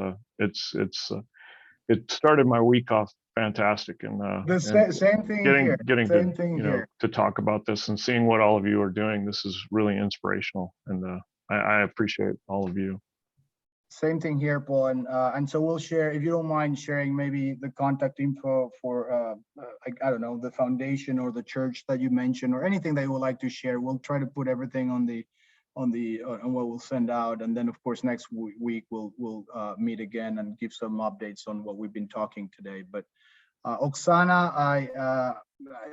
it started my week off fantastic, and same thing here. Getting same to thing here. To talk about this and seeing what all of you are doing. This is really inspirational, and I appreciate all of you. Same thing here, Paul, and so we'll share, if you don't mind sharing maybe the contact info for I don't know, the foundation or the church that you mentioned, or anything that you would like to share. We'll try to put everything on what we'll send out, and then of course next week we'll meet again and give some updates on what we've been talking today. But Oksana,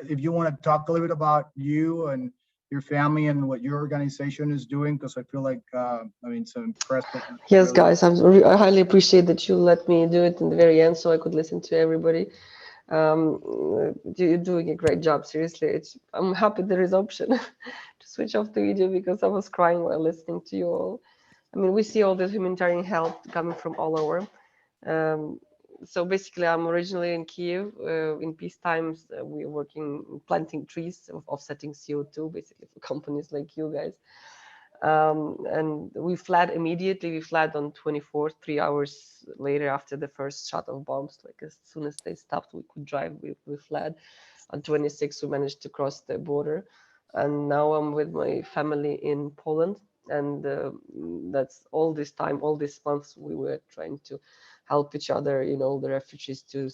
if you want to talk a little bit about you and your family and what your organization is doing, because I feel like I mean, it's impressive. Yes, guys, I highly appreciate that you let me do it in the very end so I could listen to everybody. You're doing a great job, seriously. I'm happy there is option to switch off the video, because I was crying while listening to you all. I mean, we see all this humanitarian help coming from all over. So basically, I'm originally in Kiev. In peace times, we're working planting trees, offsetting CO2, basically for companies like you guys. And we fled immediately. We fled on 24th, 3 hours later after the first shot of bombs. Like as soon as they stopped, we could drive. We fled. On 26th, we managed to cross the border. And now I'm with my family in Poland. And that's all this time, all these months, we were trying to help each other, you know, the refugees to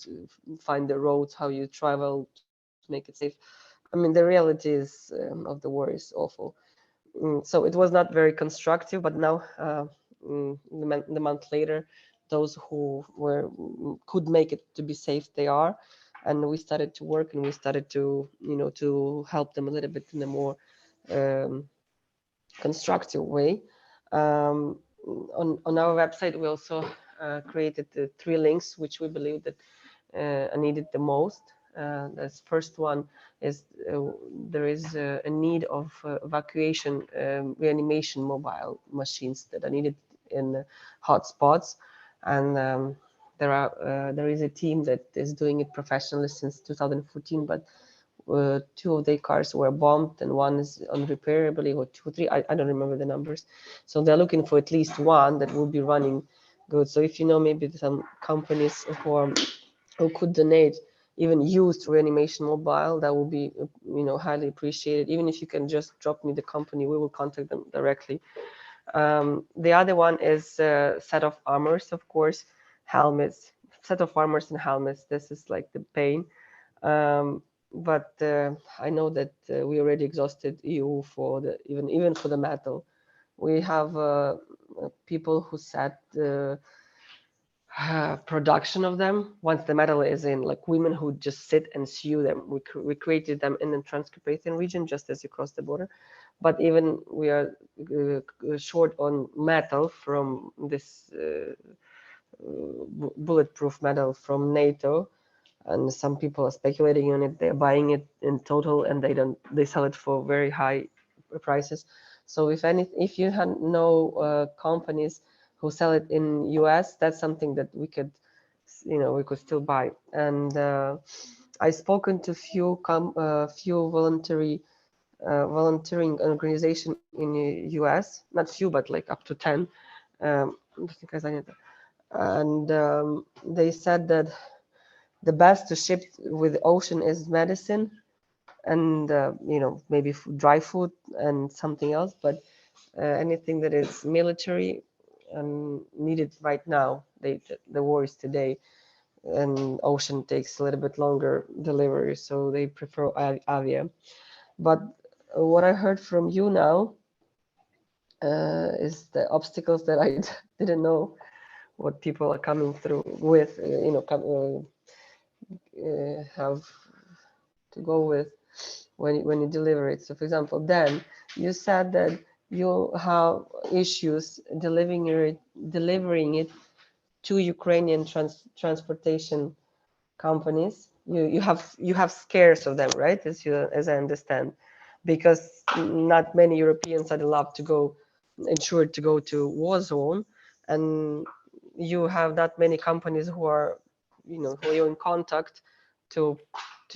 find the roads, how you travel to make it safe. I mean, the reality is of the war is awful. So it was not very constructive, but now the month later, those who were could make it to be safe, they are, and we started to work, and we started to, you know, to help them a little bit in a more um, constructive way. On our website, we also created the 3 links which we believe that are needed the most. The first one is there is a need of evacuation reanimation mobile machines that are needed in hotspots, and there is a team that is doing it professionally since 2014, but 2 of their cars were bombed and one is unrepairably, or 2 or 3, I don't remember the numbers. So they're looking for at least one that will be running good. So if you know, maybe some companies who could donate even used reanimation mobile, that will be, you know, highly appreciated. Even if you can just drop me the company, we will contact them directly. The other one is a set of armors, of course, helmets, set of armors and helmets. This is like the pain. But I know that we already exhausted EU for the even for the metal. We have people who said production of them once the metal is in, like women who just sit and sew them. We created them in the Transcarpathian region just as you cross the border, but even we are short on metal from this bulletproof metal from NATO, and some people are speculating on it. They're buying it in total, and they sell it for very high prices. So if you know companies who sell it in US, that's something that we could, you know, we could still buy. And I've spoken to few volunteering organization in the US, not few, but like up to 10. And they said that the best to ship with ocean is medicine and you know, maybe dry food and something else, but anything that is military and needed right now, the war is today, and ocean takes a little bit longer delivery, so they prefer avia. But what I heard from you now is the obstacles that I didn't know what people are coming through with, you know, have to go with when you deliver it. So for example, Dan, you said that you have issues delivering it to Ukrainian transportation companies. You have scares of them, right? As I understand, because not many Europeans are allowed to go, insured to go to war zone, and you have that many companies who are, you know, who are in contact to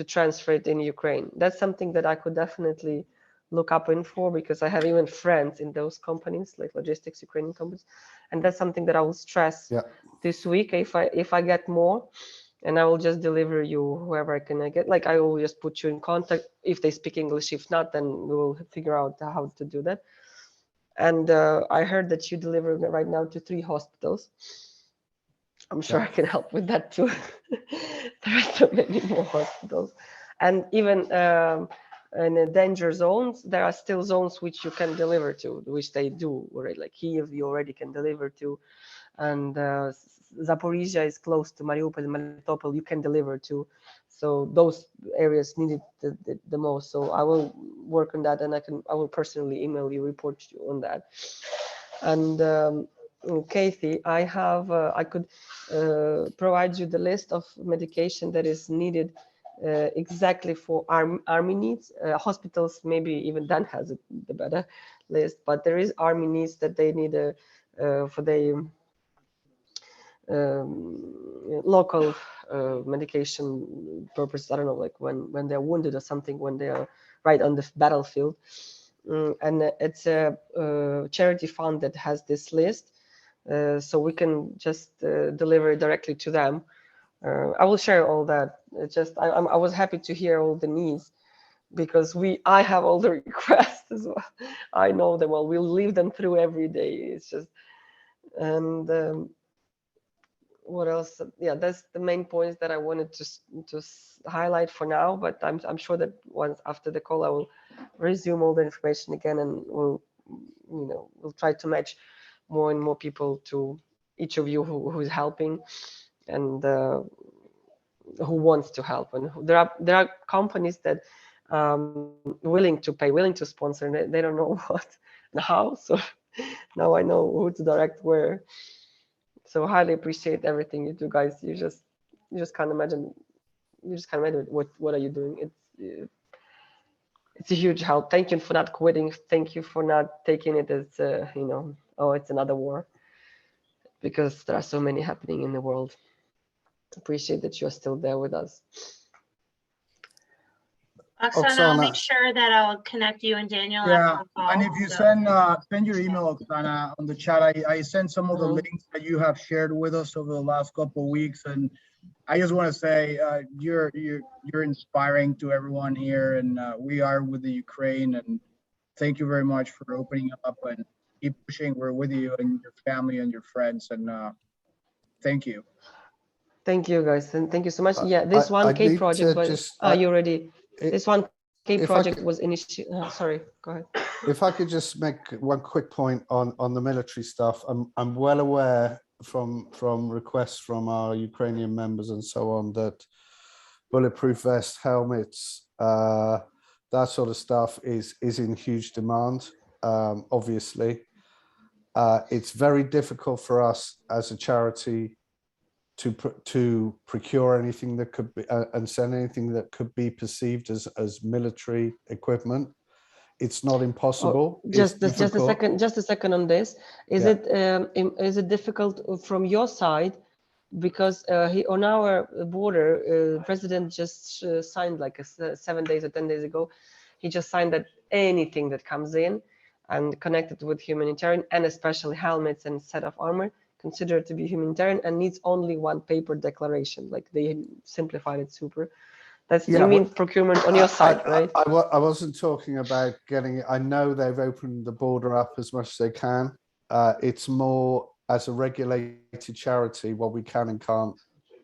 transfer it in Ukraine. That's something that I could definitely look up in for, because I have even friends in those companies, like logistics Ukrainian companies, and that's something that I will stress this week if I get more. And I will just deliver you whoever I can get. Like I will just put you in contact if they speak English. If not, then we will figure out how to do that. And I heard that you deliver right now to 3 hospitals. I'm sure I can help with that too. There are so many more hospitals. And even in the danger zones, there are still zones which you can deliver to, which they do already. Like Kyiv, you already can deliver to. And Zaporizhia is close to Mariupol and Melitopol, you can deliver to. So those areas need it the most. So I will work on that, and I will personally email you, report you on that. And Kathy, I could provide you the list of medication that is needed exactly for army needs. Hospitals, maybe even Dan has the better list, but there is army needs that they need for the local medication purpose. I don't know, like when they're wounded or something, when they are right on the battlefield. And it's a charity fund that has this list, so we can just deliver it directly to them. I will share all that. It's just I was happy to hear all the needs, because I have all the requests as well. I know them all. We'll leave them through every day. It's just, and what else? Yeah, that's the main points that I wanted to highlight for now. But I'm sure that once after the call, I will resume all the information again, and we'll try to match more and more people to each of you who is helping, and who wants to help. And there are companies that willing to pay, willing to sponsor, and they don't know what and how. So now I know who to direct where. So highly appreciate everything you do, guys. You just can't imagine. You just can't imagine what are you doing. It's a huge help. Thank you for not quitting. Thank you for not taking it as oh, it's another war, because there are so many happening in the world. Appreciate that you're still there with us. Oksana, I'll make Oksana. sure that I'll connect you and Daniel Yeah, after the call. and if you so- send your email, Oksana, on the chat, I sent some of the links that you have shared with us over the last couple of weeks, and I just want to say you're inspiring to everyone here, and we are with the Ukraine, and thank you very much for opening up and keep pushing. We're with you and your family and your friends, and thank you. Thank you, guys, and thank you so much. Yeah, I this 1K need project to was just- you already. This 1K if I project could- was initiated. Sorry, go ahead. If I could just make one quick point on the military stuff, I'm well aware from requests from our Ukrainian members and so on that bulletproof vests, helmets, that sort of stuff is in huge demand. Obviously, it's very difficult for us as a charity to procure anything that could be and send anything that could be perceived as military equipment. It's not impossible. Just a second on this. Is it difficult from your side, because on our border, president just signed like 7 days or 10 days ago, he just signed that anything that comes in and connected with humanitarian, and especially helmets and set of armor, considered to be humanitarian and needs only one paper declaration. Like they simplified it super. That's you mean procurement on your side, right? I wasn't talking about getting it. I know they've opened the border up as much as they can. It's more as a regulated charity what we can and can't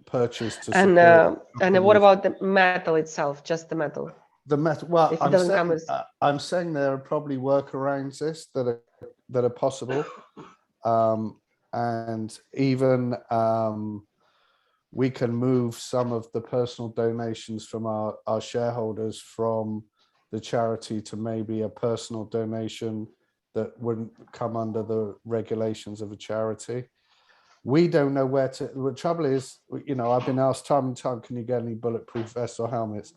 purchase to support. And what about the metal itself? Just the metal? The metal. Well, if it doesn't come as... I'm saying there are probably workarounds this that are possible, and even we can move some of the personal donations from our shareholders from the charity to maybe a personal donation that wouldn't come under the regulations of a charity. We don't know where to. The trouble is, I've been asked time and time, can you get any bulletproof vests or helmets?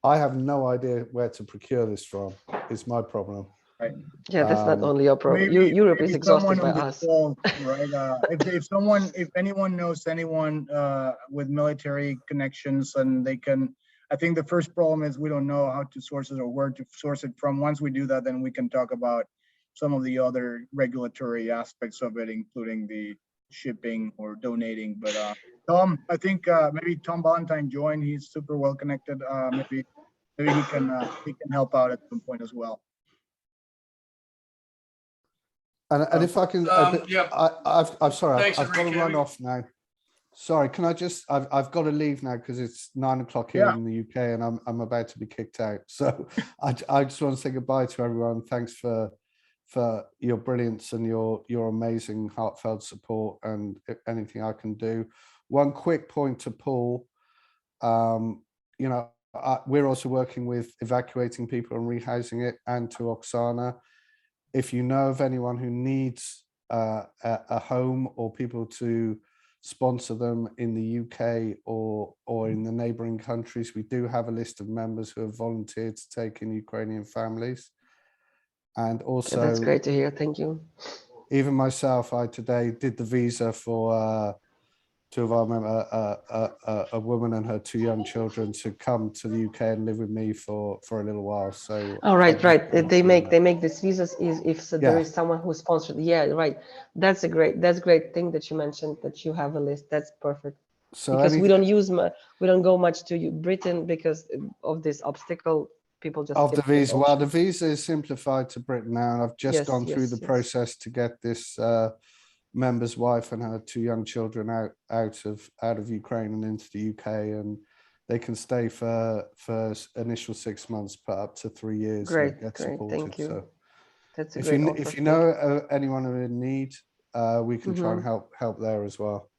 I have no idea where to procure this from. It's my problem. Right. Yeah, that's not only your problem. Europe is exhausted by us. Call, right? If anyone knows anyone with military connections, and they can, I think the first problem is we don't know how to source it or where to source it from. Once we do that, then we can talk about some of the other regulatory aspects of it, including the shipping or donating. But Tom, I think maybe Tom Valentine joined. He's super well connected. Maybe he can help out at some point as well. And if I can, I'm sorry, Thanks, I've got to run off now. Sorry, can I just? I've got to leave now because it's 9 o'clock here in the UK, and I'm about to be kicked out. So I just want to say goodbye to everyone. Thanks for your brilliance and your amazing heartfelt support, and if anything I can do. One quick point to Paul. We're also working with evacuating people and rehousing it, and to Oksana. If you know of anyone who needs a home or people to sponsor them in the UK or in the neighboring countries, we do have a list of members who have volunteered to take in Ukrainian families. And also, that's great to hear. Thank you. Even myself, I today did the visa for two of our members, a woman and her 2 young children, to come to the UK and live with me for a little while. So right. They make these visas if there is someone who's sponsored. Yeah, right. That's great thing that you mentioned, that you have a list. That's perfect. So because we don't go much to Britain because of this obstacle people just Of the skip this visa, well, the option. visa is simplified to Britain now, and I've just Yes, gone through yes, the yes. process to get this member's wife and her 2 young children out of Ukraine and into the UK, and they can stay for initial 6 months, but up to 3 years. and it Great, gets great, supported. thank you. So That's a if great you offer. if you Thank know anyone who in need, we can try and Mhm. help there as well.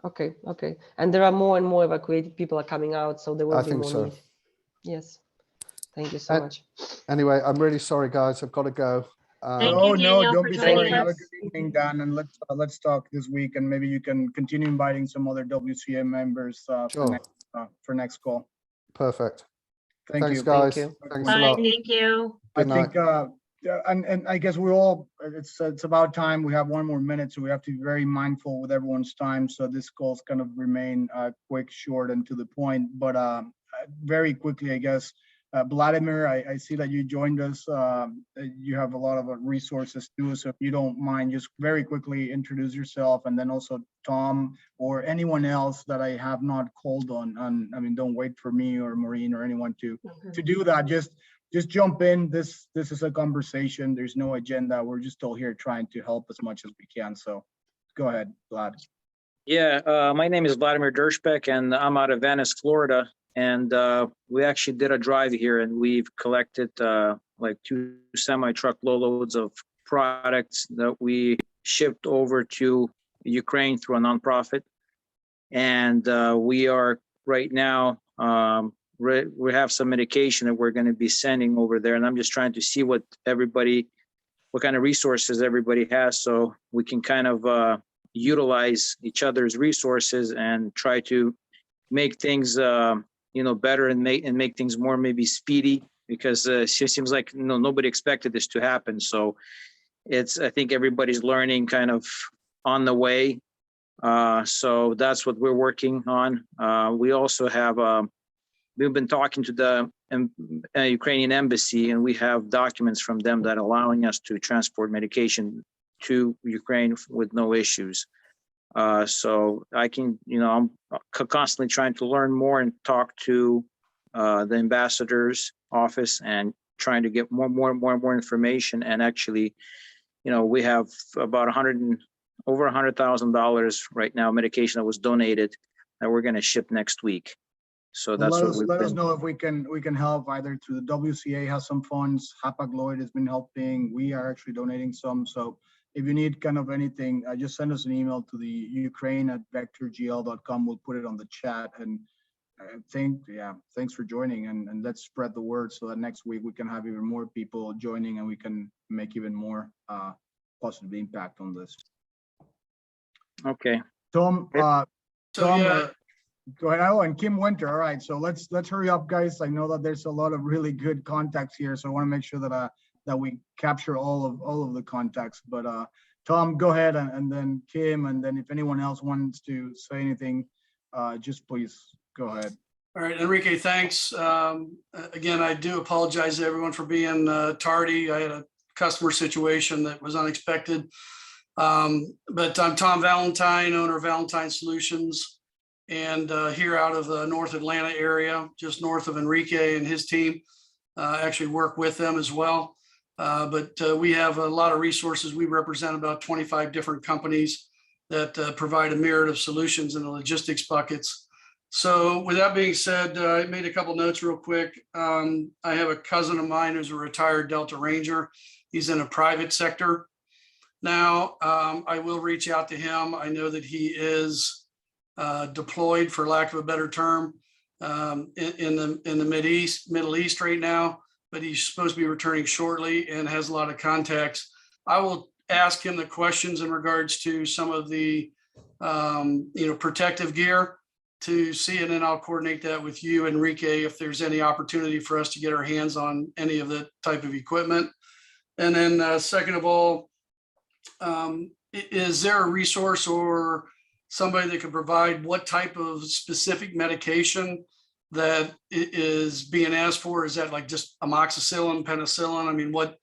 Okay, okay. And there are more and more evacuated people are coming out, so there will I be think more so. need. Yes. Thank you so Uh, much. Anyway, I'm really sorry, guys. I've got to go. Thank No, you, no, Daniel, don't for be joining sorry. Have a us. good evening, Dan, and let's talk this week, and maybe you can continue inviting some other WCA members Sure. for next call. Perfect. Thank Thanks, you. guys. you. Thanks a Bye, lot. thank you. I Good night. think, yeah, and I guess we're all, it's about time. We have 1 more minute, so we have to be very mindful with everyone's time. So this call's kind of remain quick, short, and to the point. But very quickly, I guess, Vladimir, I see that you joined us. You have a lot of resources too. So if you don't mind, just very quickly introduce yourself, and then also Tom or anyone else that I have not called on. I mean, don't wait for me or Maureen or anyone to do that. Just jump in. This is a conversation. There's no agenda. We're just all here trying to help as much as we can. So go ahead, Vlad. Yeah, my name is Vladimir Dershbeck, and I'm out of Venice, Florida. And we actually did a drive here, and we've collected like 2 semi-truck loads of products that we shipped over to Ukraine through a nonprofit. And we are right now, we have some medication that we're going to be sending over there. And I'm just trying to see what kind of resources everybody has, so we can kind of utilize each other's resources and try to make things better and make things more maybe speedy, because it seems like nobody expected this to happen. So I think everybody's learning kind of on the way. So that's what we're working on. We also have we've been talking to the Ukrainian embassy, and we have documents from them that allowing us to transport medication to Ukraine with no issues. So I can, I'm constantly trying to learn more and talk to the ambassador's office and trying to get more information. And actually, we have about over $100,000 right now, medication that was donated that we're going to ship next week. So that's what Let us know if we can help either through the WCA has some funds. Hapag Lloyd has been helping. We are actually donating some. So if you need kind of anything, just send us an email to the Ukraine@vectorgl.com. We'll put it on the chat. And I think, yeah, thanks for joining, and let's spread the word so that next week we can have even more people joining and we can make even more positive impact on this. Okay. Tom, So yeah, go ahead. Oh, and Kim Winter. All right, so let's hurry up, guys. I know that there's a lot of really good contacts here, so I want to make sure that that we capture all of the contacts. But Tom, go ahead, and then Kim, and then if anyone else wants to say anything, just please go ahead. all right, Enrique, thanks. Again, I do apologize to everyone for being tardy. I had a customer situation that was unexpected. But I'm Tom Valentine, owner of Valentine Solutions, and here out of the North Atlanta area, just north of Enrique and his team. Actually work with them as well. But we have a lot of resources. We represent about 25 different companies that provide a myriad of solutions in the logistics buckets. So with that being said, I made a couple notes real quick. I have a cousin of mine who's a retired Delta Ranger. He's in a private sector. Now, I will reach out to him. I know that he is deployed, for lack of a better term, in the Middle East right now, but he's supposed to be returning shortly and has a lot of contacts. I will ask him the questions in regards to some of the protective gear to see, and then I'll coordinate that with you, Enrique, if there's any opportunity for us to get our hands on any of the type of equipment. And then second of all, is there a resource or somebody that could provide what type of specific medication that is being asked for? Is that like just amoxicillin, penicillin? I mean, what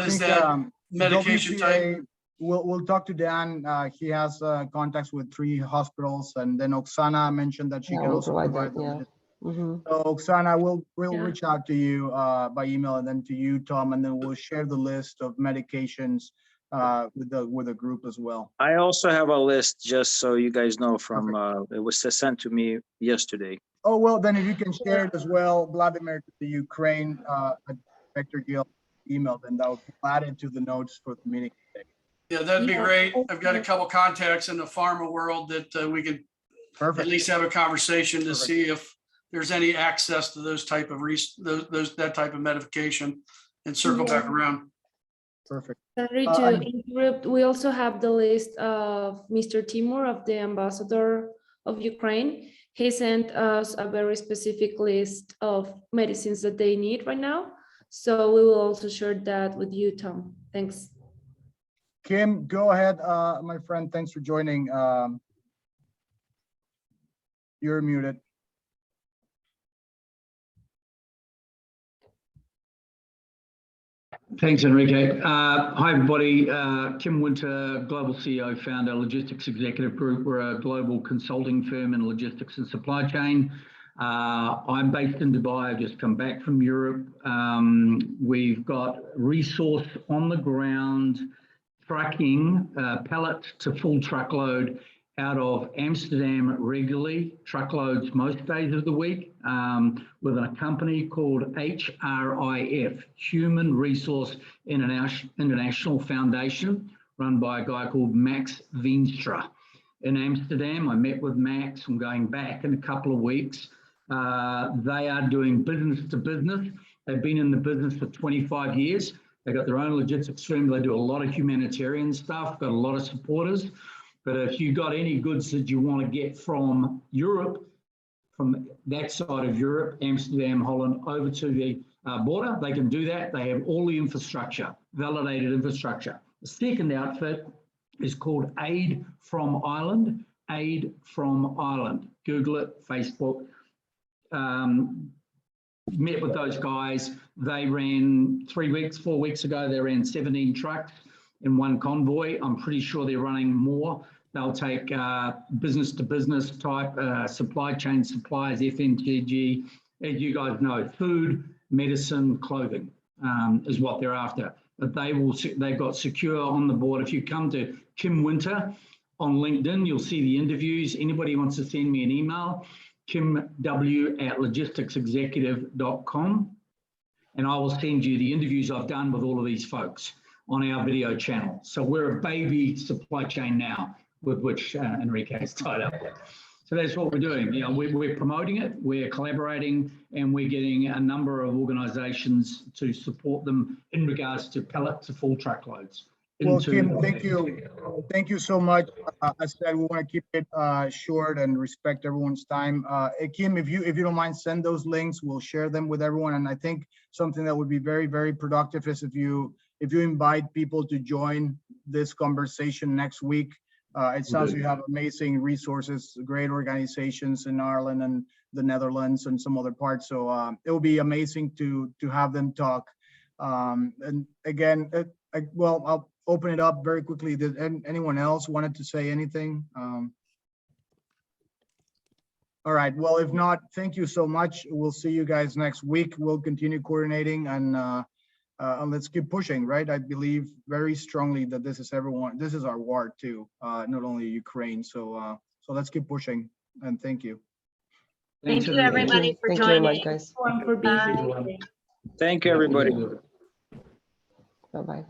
is that medication type? We'll talk to Dan. He has contacts with 3 hospitals, and then Oksana mentioned that she can also provide them Mhm. So Oksana, we'll Yeah. reach out to you by email and then to you, Tom, and then we'll share the list of medications with the group as well. I also have a list, just so you guys know, from, it was sent to me yesterday. Oh, well, then if you can share it as well, Vladimir, to the Ukraine Vector Guild email, then that will be added to the notes for the meeting today. Yeah, that'd be Yeah. great. I've got a couple contacts in the pharma world that we could at Perfect. least have a conversation to Perfect. see if there's any access to those type of that type of medication and circle back Yeah. around. Perfect. Sorry Uh, to and- interrupt. We also have the list of Mr. Timur, of the ambassador of Ukraine. He sent us a very specific list of medicines that they need right now. So we will also share that with you, Tom. Thanks. Kim, go ahead, my friend. Thanks for joining. You're muted. Thanks, Enrique. Hi, everybody. Kim Winter, Global CEO, Founder, Logistics Executive Group. We're a global consulting firm in logistics and supply chain. I'm based in Dubai. I've just come back from Europe. We've got resource on the ground, trucking, pallet to full truckload out of Amsterdam regularly, truckloads most days of the week, with a company called HRIF, Human Resource International Foundation, run by a guy called Max Veenstra. In Amsterdam, I met with Max. I'm going back in a couple of weeks. They are doing business to business. They've been in the business for 25 years. They've got their own logistics firm. They do a lot of humanitarian stuff, got a lot of supporters. But if you got any goods that you want to get from Europe, from that side of Europe, Amsterdam, Holland, over to the border, they can do that. They have all the infrastructure, validated infrastructure. The second outfit is called Aid from Ireland, Aid from Ireland. Google it, Facebook. Met with those guys. They ran 4 weeks ago, they ran 17 trucks in one convoy. I'm pretty sure they're running more. They'll take business to business type supply chain suppliers, FMCG, as you guys know, food, medicine, clothing is what they're after. But they've got secure on the board. If you come to Kim Winter on LinkedIn, you'll see the interviews. Anybody wants to send me an email, kimw@logisticsexecutive.com, and I will send you the interviews I've done with all of these folks on our video channel. So we're a baby supply chain now, with which Enrique is tied up with. So that's what we're doing. You know, we're promoting it, we're collaborating, and we're getting a number of organizations to support them in regards to pallet to full truckloads. Well, Kim, thank you. Thank you so much. As I said, we want to keep it short and respect everyone's time. Kim, if you don't mind, send those links. We'll share them with everyone. And I think something that would be very, very productive is if you invite people to join this conversation next week. It sounds like you have amazing resources, great organizations in Ireland and the Netherlands and some other parts. So it will be amazing to have them talk. And again, I'll open it up very quickly. Did anyone else wanted to say anything? All right. Well, if not, thank you so much. We'll see you guys next week. We'll continue coordinating and let's keep pushing, right? I believe very strongly that this is our war too, not only Ukraine. So let's keep pushing, and thank you. Thank you, everybody, for Thank you very much, joining. guys. For being here Bye. today. Thank you, everybody. Bye-bye.